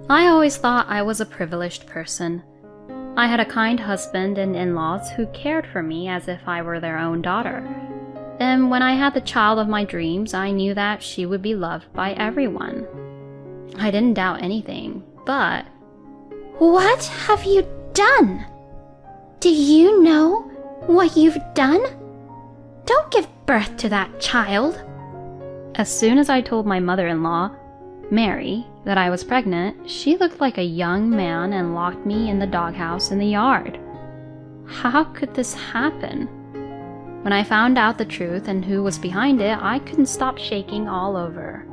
I always thought I was a privileged person. I had a kind husband and in-laws who cared for me as if I were their own daughter. And when I had the child of my dreams, I knew that she would be loved by everyone. I didn't doubt anything, but... What have you done? Do you know what you've done? Don't give birth to that child. As soon as I told my mother-in-law, Mary, that I was pregnant, she looked like a young man and locked me in the doghouse in the yard. How could this happen? When I found out the truth and who was behind it, I couldn't stop shaking all over.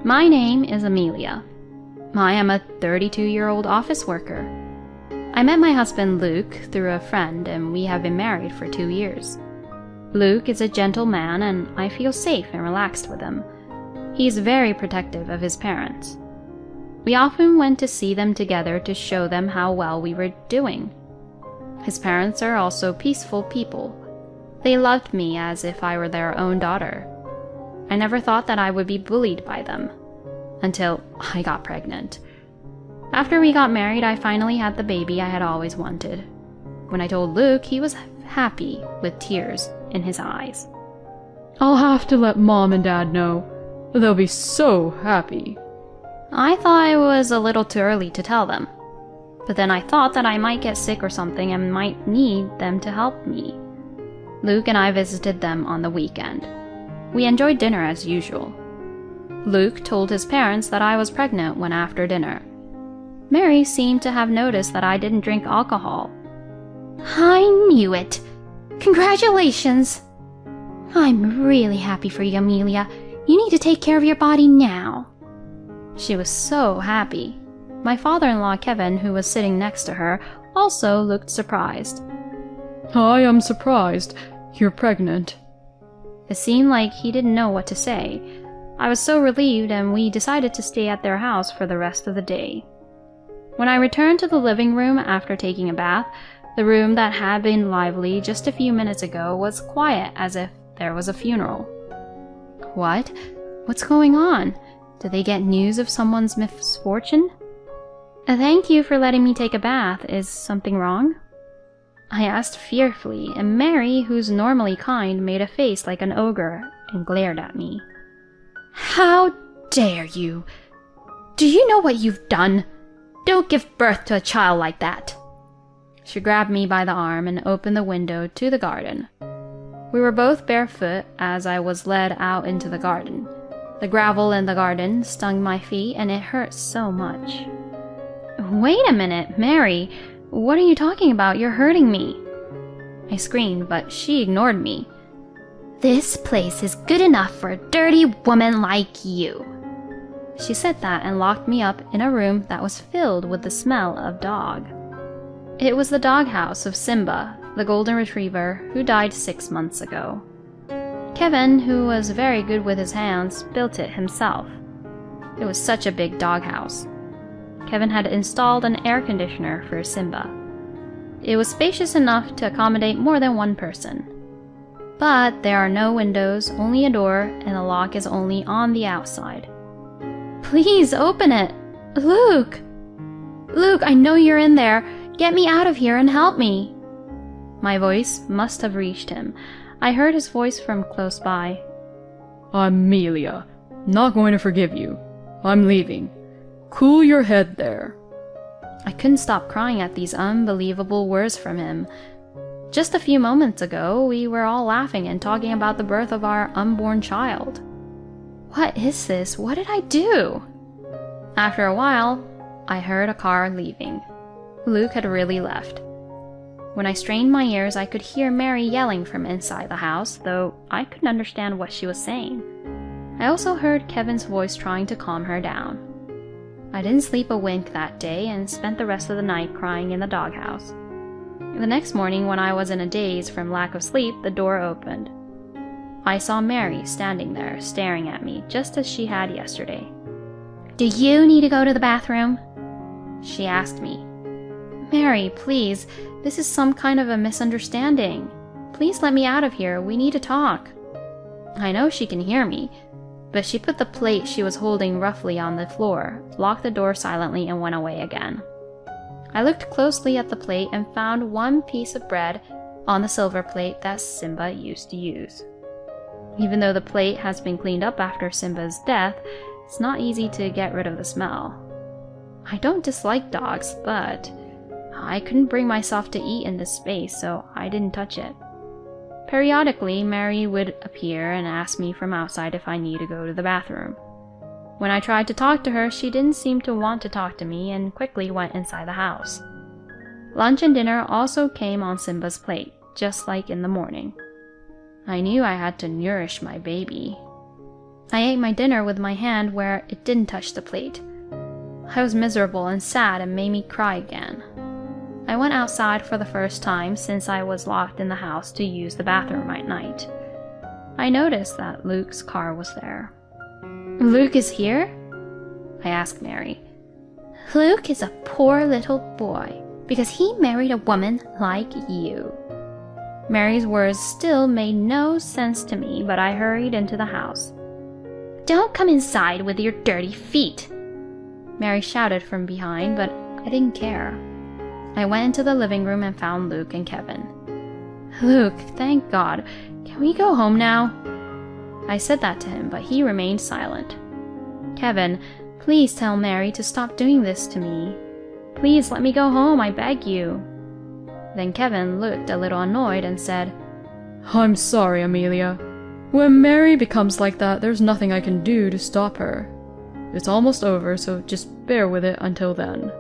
My name is Amelia. I am a 32-year-old office worker. I met my husband Luke through a friend, and we have been married for 2 years. Luke is a gentle man, and I feel safe and relaxed with him. He is very protective of his parents. We often went to see them together to show them how well we were doing. His parents are also peaceful people. They loved me as if I were their own daughter. I never thought that I would be bullied by them, until I got pregnant. After we got married, I finally had the baby I had always wanted. When I told Luke, he was happy with tears in his eyes. I'll have to let Mom and Dad know. They'll be so happy. I thought it was a little too early to tell them, but then I thought that I might get sick or something and might need them to help me. Luke and I visited them on the weekend. We enjoyed dinner as usual. Luke told his parents that I was pregnant when after dinner. Mary seemed to have noticed that I didn't drink alcohol. I knew it. Congratulations. I'm really happy for you, Amelia. You need to take care of your body now. She was so happy. My father-in-law, Kevin, who was sitting next to her, also looked surprised. I am surprised. You're pregnant. It seemed like he didn't know what to say. I was so relieved, and we decided to stay at their house for the rest of the day. When I returned to the living room after taking a bath, the room that had been lively just a few minutes ago was quiet as if there was a funeral. What? What's going on? Did they get news of someone's misfortune? Thank you for letting me take a bath. Is something wrong? I asked fearfully, and Mary, who's normally kind, made a face like an ogre and glared at me. How dare you? Do you know what you've done? Don't give birth to a child like that. She grabbed me by the arm and opened the window to the garden. We were both barefoot as I was led out into the garden. The gravel in the garden stung my feet and it hurt so much. Wait a minute, Mary. What are you talking about? You're hurting me. I screamed, but she ignored me. This place is good enough for a dirty woman like you. She said that and locked me up in a room that was filled with the smell of dog. It was the doghouse of Simba, the golden retriever, who died 6 months ago. Kevin, who was very good with his hands, built it himself. It was such a big doghouse. Kevin had installed an air conditioner for Simba. It was spacious enough to accommodate more than one person. But there are no windows, only a door, and the lock is only on the outside. Please open it! Luke! Luke, I know you're in there. Get me out of here and help me! My voice must have reached him. I heard his voice from close by. Amelia, not going to forgive you. I'm leaving. Cool your head there. I couldn't stop crying at these unbelievable words from him. Just a few moments ago, we were all laughing and talking about the birth of our unborn child. What is this? What did I do? After a while, I heard a car leaving. Luke had really left. When I strained my ears, I could hear Mary yelling from inside the house, though I couldn't understand what she was saying. I also heard Kevin's voice trying to calm her down. I didn't sleep a wink that day and spent the rest of the night crying in the doghouse. The next morning, when I was in a daze from lack of sleep, the door opened. I saw Mary standing there, staring at me, just as she had yesterday. Do you need to go to the bathroom? She asked me. Mary, please, this is some kind of a misunderstanding. Please let me out of here. We need to talk. I know she can hear me. but she put the plate she was holding roughly on the floor, locked the door silently, and went away again. I looked closely at the plate and found one piece of bread on the silver plate that Simba used to use. Even though the plate has been cleaned up after Simba's death, it's not easy to get rid of the smell. I don't dislike dogs, but I couldn't bring myself to eat in this space, so I didn't touch it. Periodically, Mary would appear and ask me from outside if I need to go to the bathroom. When I tried to talk to her, she didn't seem to want to talk to me and quickly went inside the house. Lunch and dinner also came on Simba's plate, just like in the morning. I knew I had to nourish my baby. I ate my dinner with my hand where it didn't touch the plate. I was miserable and sad and made me cry again. I went outside for the first time since I was locked in the house to use the bathroom at night. I noticed that Luke's car was there. Luke is here? I asked Mary. Luke is a poor little boy because he married a woman like you. Mary's words still made no sense to me, but I hurried into the house. Don't come inside with your dirty feet, Mary shouted from behind, but I didn't care. I went into the living room and found Luke and Kevin. Luke, thank God. Can we go home now? I said that to him, but he remained silent. Kevin, please tell Mary to stop doing this to me. Please let me go home, I beg you. Then Kevin looked a little annoyed and said, I'm sorry, Amelia. When Mary becomes like that, there's nothing I can do to stop her. It's almost over, so just bear with it until then.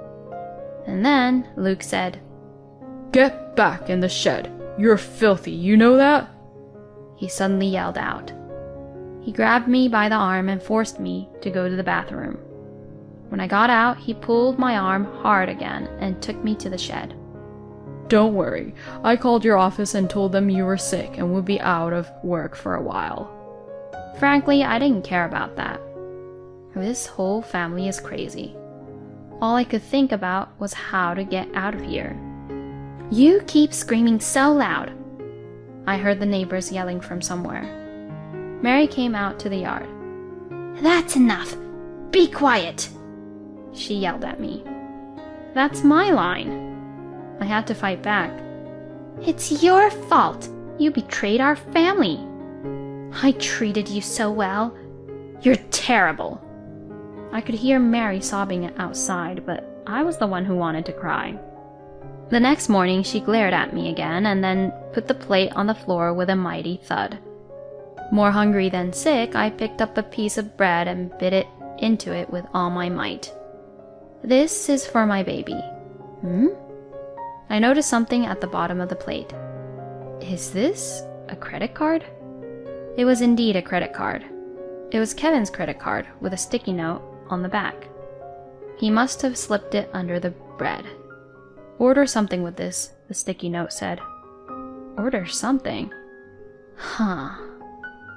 And then Luke said, Get back in the shed. You're filthy, you know that? He suddenly yelled out. He grabbed me by the arm and forced me to go to the bathroom. When I got out, he pulled my arm hard again and took me to the shed. Don't worry. I called your office and told them you were sick and would be out of work for a while. Frankly, I didn't care about that. This whole family is crazy. All I could think about was how to get out of here. You keep screaming so loud, I heard the neighbors yelling from somewhere. Mary came out to the yard. That's enough. Be quiet, she yelled at me. That's my line. I had to fight back. It's your fault. You betrayed our family. I treated you so well. You're terrible. I could hear Mary sobbing outside, but I was the one who wanted to cry. The next morning, she glared at me again and then put the plate on the floor with a mighty thud. More hungry than sick, I picked up a piece of bread and bit into it with all my might. This is for my baby. I noticed something at the bottom of the plate. Is this a credit card? It was indeed a credit card. It was Kevin's credit card with a sticky note on the back. He must have slipped it under the bread. Order something with this, the sticky note said. Order something?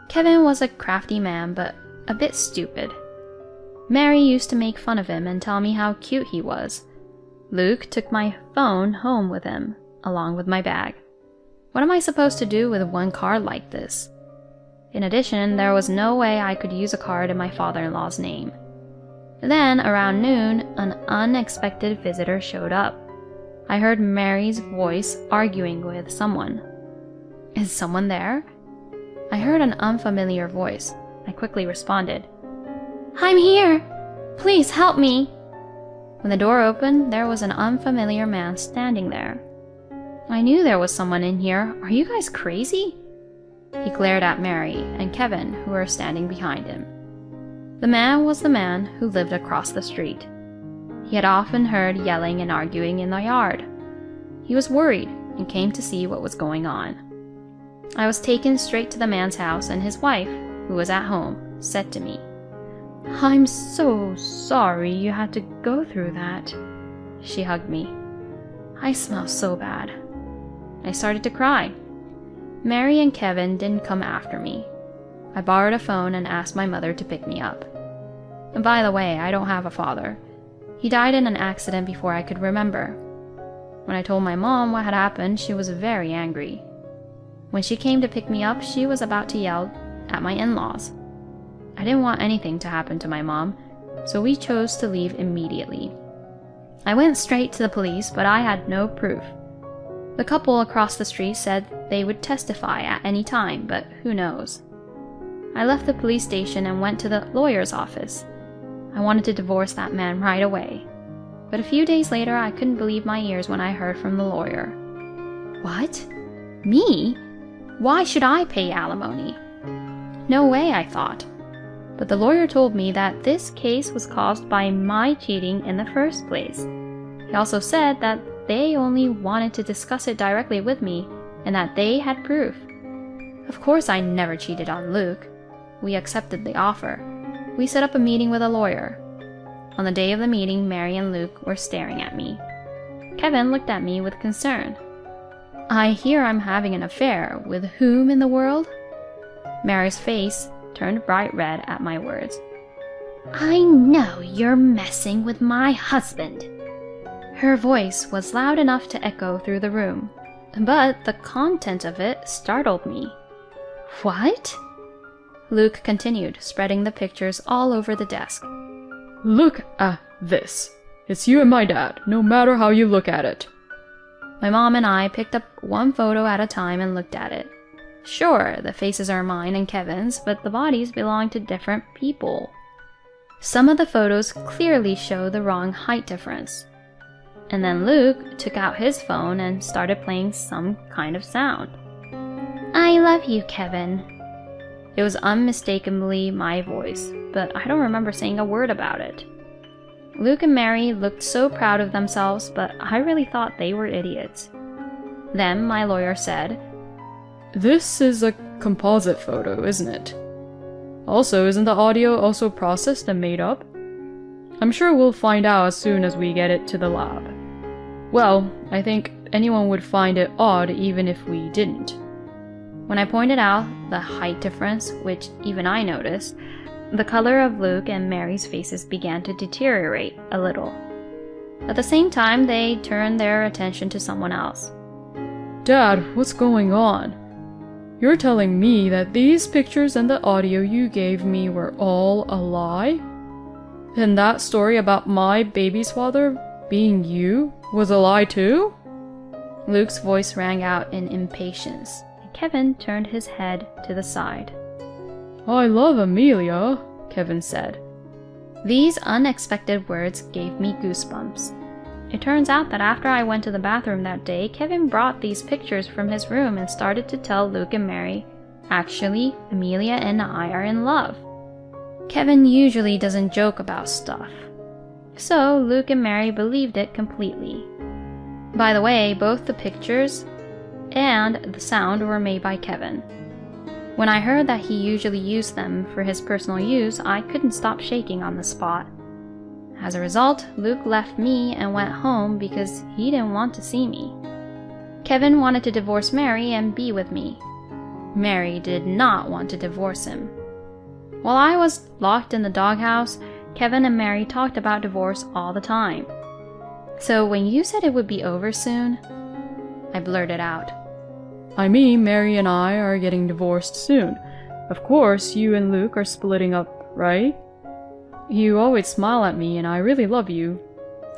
Kevin was a crafty man, but a bit stupid. Mary used to make fun of him and tell me how cute he was. Luke took my phone home with him, along with my bag. What am I supposed to do with one card like this? In addition, there was no way I could use a card in my father-in-law's name. Then, around noon, an unexpected visitor showed up. I heard Mary's voice arguing with someone. Is someone there? I heard an unfamiliar voice. I quickly responded. I'm here. Please help me. When the door opened, there was an unfamiliar man standing there. I knew there was someone in here. Are you guys crazy? He glared at Mary and Kevin, who were standing behind him. The man was the man who lived across the street. He had often heard yelling and arguing in the yard. He was worried and came to see what was going on. I was taken straight to the man's house, and his wife, who was at home, said to me, I'm so sorry you had to go through that. She hugged me. I smell so bad. I started to cry. Mary and Kevin didn't come after me. I borrowed a phone and asked my mother to pick me up. And by the way, I don't have a father. He died in an accident before I could remember. When I told my mom what had happened, she was very angry. When she came to pick me up, she was about to yell at my in-laws. I didn't want anything to happen to my mom, so we chose to leave immediately. I went straight to the police, but I had no proof. The couple across the street said they would testify at any time, but who knows. I left the police station and went to the lawyer's office. I wanted to divorce that man right away. But a few days later, I couldn't believe my ears when I heard from the lawyer. What? Me? Why should I pay alimony? No way, I thought. But the lawyer told me that this case was caused by my cheating in the first place. He also said that they only wanted to discuss it directly with me and that they had proof. Of course, I never cheated on Luke. We accepted the offer. We set up a meeting with a lawyer. On the day of the meeting, Mary and Luke were staring at me. Kevin looked at me with concern. I hear I'm having an affair. With whom in the world? Mary's face turned bright red at my words. I know you're messing with my husband. Her voice was loud enough to echo through the room, but the content of it startled me. What? Luke continued, spreading the pictures all over the desk. Look at this. It's you and my dad, no matter how you look at it. My mom and I picked up one photo at a time and looked at it. Sure, the faces are mine and Kevin's, but the bodies belong to different people. Some of the photos clearly show the wrong height difference. And then Luke took out his phone and started playing some kind of sound. I love you, Kevin. It was unmistakably my voice, but I don't remember saying a word about it. Luke and Mary looked so proud of themselves, but I really thought they were idiots. Then my lawyer said, This is a composite photo, isn't it? Also, isn't the audio also processed and made up? I'm sure we'll find out as soon as we get it to the lab. Well, I think anyone would find it odd even if we didn't. When I pointed out the height difference, which even I noticed, the color of Luke and Mary's faces began to deteriorate a little. At the same time, they turned their attention to someone else. Dad, what's going on? You're telling me that these pictures and the audio you gave me were all a lie? And that story about my baby's father being you was a lie too? Luke's voice rang out in impatience, and Kevin turned his head to the side. I love Amelia, Kevin said. These unexpected words gave me goosebumps. It turns out that after I went to the bathroom that day, Kevin brought these pictures from his room and started to tell Luke and Mary, actually, Amelia and I are in love. Kevin usually doesn't joke about stuff. So Luke and Mary believed it completely. By the way, both the pictures and the sound were made by Kevin. When I heard that he usually used them for his personal use, I couldn't stop shaking on the spot. As a result, Luke left me and went home because he didn't want to see me. Kevin wanted to divorce Mary and be with me. Mary did not want to divorce him. While I was locked in the doghouse, Kevin and Mary talked about divorce all the time. So when you said it would be over soon, I blurted out. I mean, Mary and I are getting divorced soon. Of course, you and Luke are splitting up, right? You always smile at me and I really love you.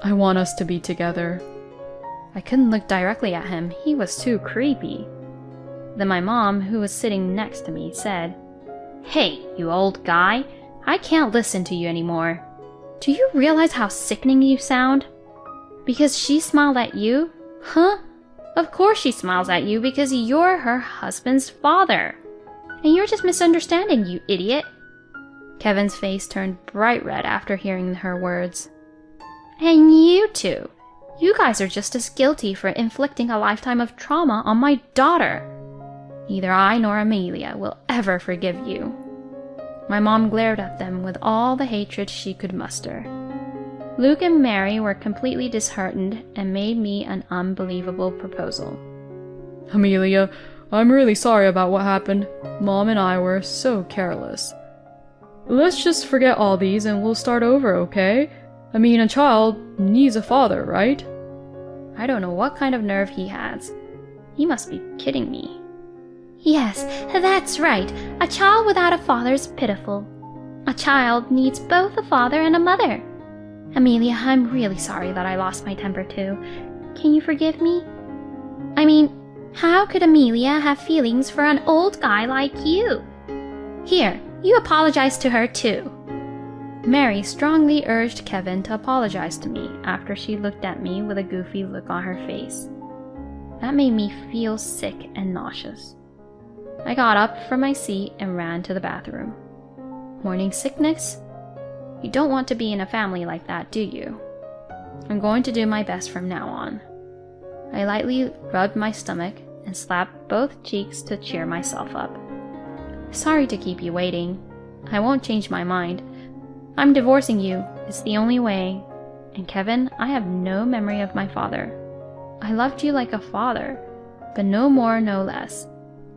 I want us to be together. I couldn't look directly at him. He was too creepy. Then my mom, who was sitting next to me, said, Hey, you old guy, I can't listen to you anymore. Do you realize how sickening you sound? Because she smiled at you? Huh? Of course she smiles at you because you're her husband's father. And you're just misunderstanding, you idiot. Kevin's face turned bright red after hearing her words. And you two. You guys are just as guilty for inflicting a lifetime of trauma on my daughter. Neither I nor Amelia will ever forgive you. My mom glared at them with all the hatred she could muster. Luke and Mary were completely disheartened and made me an unbelievable proposal. Amelia, I'm really sorry about what happened. Mom and I were so careless. Let's just forget all these and we'll start over, okay? I mean, a child needs a father, right? I don't know what kind of nerve he has. He must be kidding me. Yes, that's right. A child without a father is pitiful. A child needs both a father and a mother. Amelia, I'm really sorry that I lost my temper too. Can you forgive me? I mean, how could Amelia have feelings for an old guy like you? Here, you apologize to her too. Mary strongly urged Kevin to apologize to me after she looked at me with a goofy look on her face. That made me feel sick and nauseous. I got up from my seat and ran to the bathroom. Morning sickness? You don't want to be in a family like that, do you? I'm going to do my best from now on. I lightly rubbed my stomach and slapped both cheeks to cheer myself up. Sorry to keep you waiting. I won't change my mind. I'm divorcing you. It's the only way. And Kevin, I have no memory of my father. I loved you like a father, but no more, no less.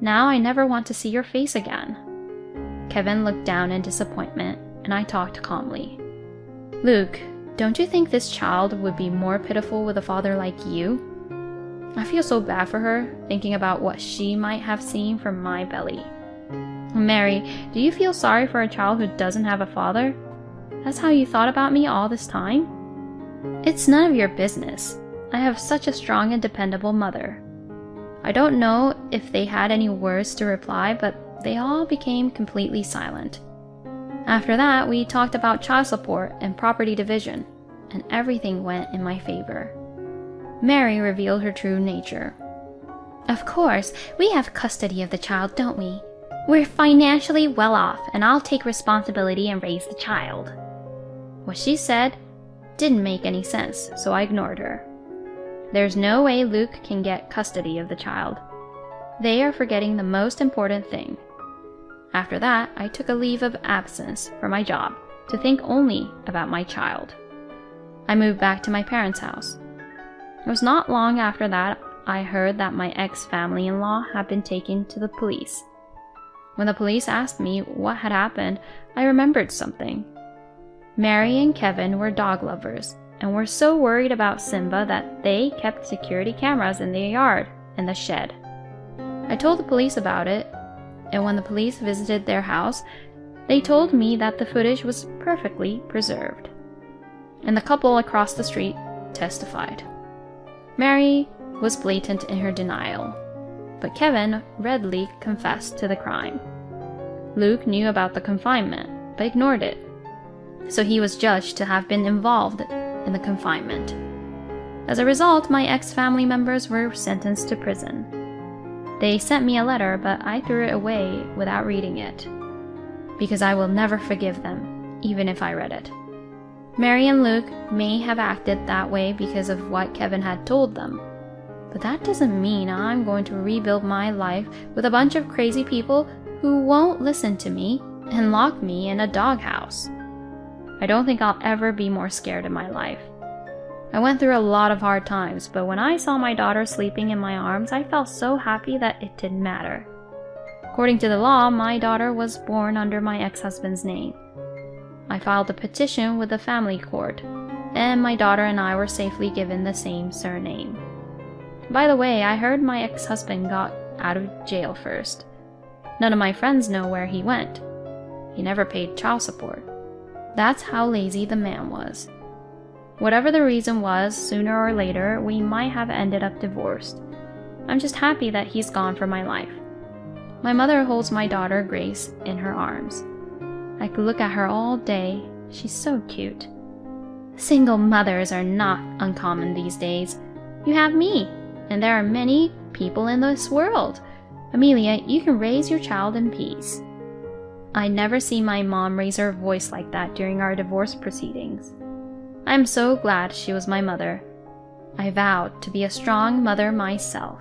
Now I never want to see your face again. Kevin looked down in disappointment, and I talked calmly. Luke, don't you think this child would be more pitiful with a father like you? I feel so bad for her, thinking about what she might have seen from my belly. Mary, do you feel sorry for a child who doesn't have a father? That's how you thought about me all this time? It's none of your business. I have such a strong and dependable mother. I don't know if they had any words to reply, but they all became completely silent. After that, we talked about child support and property division, and everything went in my favor. Mary revealed her true nature. Of course, we have custody of the child, don't we? We're financially well off, and I'll take responsibility and raise the child. What she said didn't make any sense, so I ignored her. There's no way Luke can get custody of the child. They are forgetting the most important thing. After that, I took a leave of absence from my job to think only about my child. I moved back to my parents' house. It was not long after that I heard that my ex-family-in-law had been taken to the police. When the police asked me what had happened, I remembered something. Mary and Kevin were dog lovers and were so worried about Simba that they kept security cameras in their yard and the shed. I told the police about it, and when the police visited their house, they told me that the footage was perfectly preserved. And the couple across the street testified. Mary was blatant in her denial, but Kevin readily confessed to the crime. Luke knew about the confinement, but ignored it, so he was judged to have been involved in the confinement. As a result, my ex-family members were sentenced to prison. They sent me a letter, but I threw it away without reading it, because I will never forgive them, even if I read it. Mary and Luke may have acted that way because of what Kevin had told them, but that doesn't mean I'm going to rebuild my life with a bunch of crazy people who won't listen to me and lock me in a doghouse. I don't think I'll ever be more scared in my life. I went through a lot of hard times, but when I saw my daughter sleeping in my arms, I felt so happy that it didn't matter. According to the law, my daughter was born under my ex-husband's name. I filed a petition with the family court, and my daughter and I were safely given the same surname. By the way, I heard my ex-husband got out of jail first. None of my friends know where he went. He never paid child support. That's how lazy the man was. Whatever the reason was, sooner or later, we might have ended up divorced. I'm just happy that he's gone from my life. My mother holds my daughter, Grace, in her arms. I could look at her all day. She's so cute. Single mothers are not uncommon these days. You have me, and there are many people in this world. Amelia, you can raise your child in peace. I never see my mom raise her voice like that during our divorce proceedings. I'm so glad she was my mother. I vowed to be a strong mother myself.